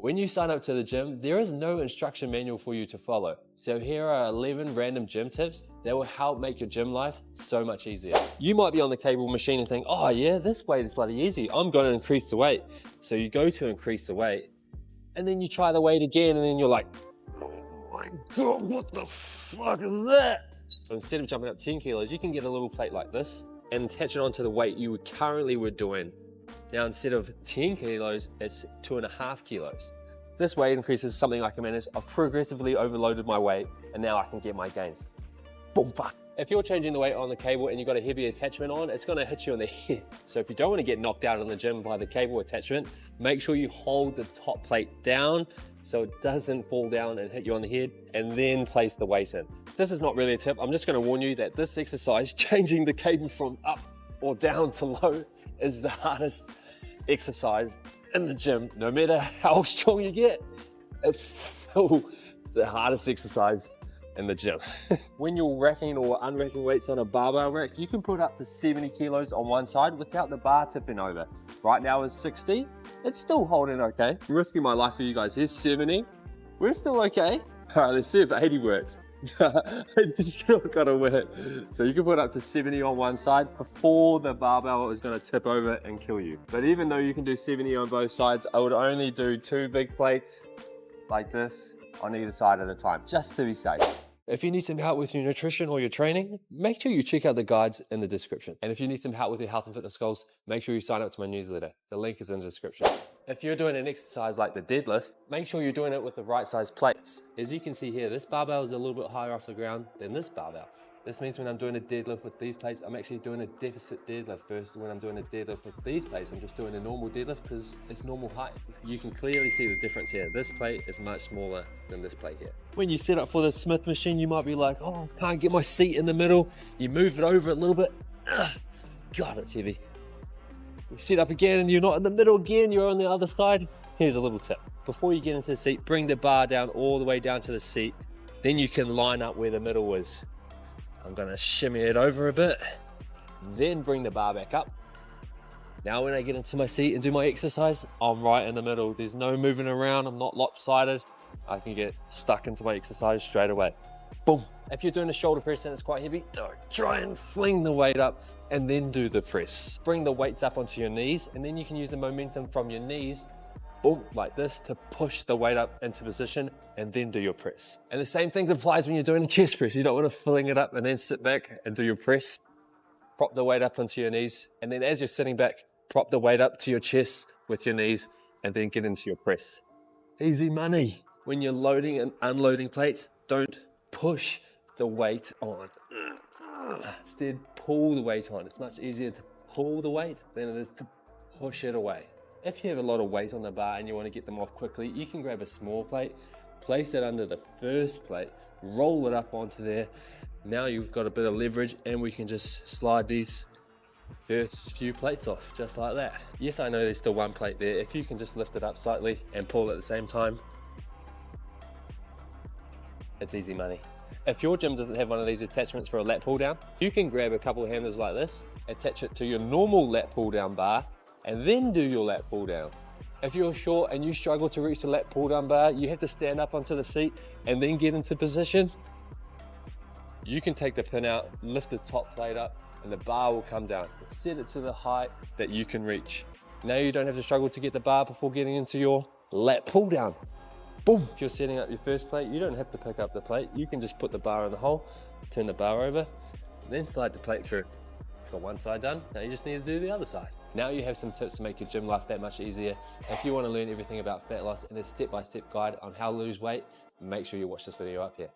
When you sign up to the gym, there is no instruction manual for you to follow. So here are 11 random gym tips that will help make your gym life so much easier. You might be on the cable machine and think, oh yeah, this weight is bloody easy. I'm going to increase the weight. So you go to increase the weight and then you try the weight again and then you're like, oh my God, what the fuck is that? So instead of jumping up 10 kilos, you can get a little plate like this and attach it onto the weight you currently were doing. Now, instead of 10 kilos, it's 2.5 kilos. This weight increase is something I can manage. I've progressively overloaded my weight and now I can get my gains. Boom, fuck. If you're changing the weight on the cable and you've got a heavy attachment on, it's gonna hit you in the head. So if you don't wanna get knocked out in the gym by the cable attachment, make sure you hold the top plate down so it doesn't fall down and hit you on the head, and then place the weight in. This is not really a tip. I'm just gonna warn you that this exercise, changing the cable from up or down to low, is the hardest exercise in the gym. No matter how strong you get, it's still the hardest exercise in the gym. When you're racking or unracking weights on a barbell rack, you can put up to 70 kilos on one side without the bar tipping over. Right now is 60, it's still holding okay. I'm risking my life for you guys. Here's 70, we're still okay. All right, let's see if 80 works. It's not gonna work. So you can put up to 70 on one side before the barbell is gonna tip over and kill you. But even though you can do 70 on both sides, I would only do 2 big plates like this on either side at a time, just to be safe. If you need some help with your nutrition or your training, make sure you check out the guides in the description. And if you need some help with your health and fitness goals, make sure you sign up to my newsletter. The link is in the description. If you're doing an exercise like the deadlift, make sure you're doing it with the right size plates. As you can see here, this barbell is a little bit higher off the ground than this barbell. This means when I'm doing a deadlift with these plates, I'm actually doing a deficit deadlift first. When I'm doing a deadlift with these plates, I'm just doing a normal deadlift because it's normal height. You can clearly see the difference here. This plate is much smaller than this plate here. When you set up for the Smith machine, you might be like, oh, I can't get my seat in the middle. You move it over a little bit. God, it's heavy. You set up again and you're not in the middle again, you're on the other side. Here's a little tip. Before you get into the seat, bring the bar down all the way down to the seat. Then you can line up where the middle is. I'm gonna shimmy it over a bit, then bring the bar back up. Now when I get into my seat and do my exercise, I'm right in the middle. There's no moving around, I'm not lopsided. I can get stuck into my exercise straight away. Boom. If you're doing a shoulder press and it's quite heavy, try and fling the weight up and then do the press. Bring the weights up onto your knees and then you can use the momentum from your knees, boom, like this, to push the weight up into position and then do your press. And the same thing applies when you're doing a chest press. You don't want to fling it up and then sit back and do your press. Prop the weight up onto your knees, and then as you're sitting back, prop the weight up to your chest with your knees and then get into your press. Easy money. When you're loading and unloading plates, don't push the weight on. Instead, pull the weight on. It's much easier to pull the weight than it is to push it away. If you have a lot of weight on the bar and you want to get them off quickly, you can grab a small plate, place it under the first plate, roll it up onto there. Now you've got a bit of leverage and we can just slide these first few plates off, just like that. Yes, I know there's still one plate there. If you can just lift it up slightly and pull at the same time, it's easy money. If your gym doesn't have one of these attachments for a lat pull down, you can grab a couple of handles like this, attach it to your normal lat pull down bar, and then do your lat pull down. If you're short and you struggle to reach the lat pull down bar, you have to stand up onto the seat and then get into position. You can take the pin out, lift the top plate up, and the bar will come down. Set it to the height that you can reach. Now you don't have to struggle to get the bar before getting into your lat pull down. Boom. If you're setting up your first plate, you don't have to pick up the plate. You can just put the bar in the hole, turn the bar over, then slide the plate through. Got one side done, now you just need to do the other side. Now you have some tips to make your gym life that much easier. If you want to learn everything about fat loss and a step-by-step guide on how to lose weight, make sure you watch this video up here.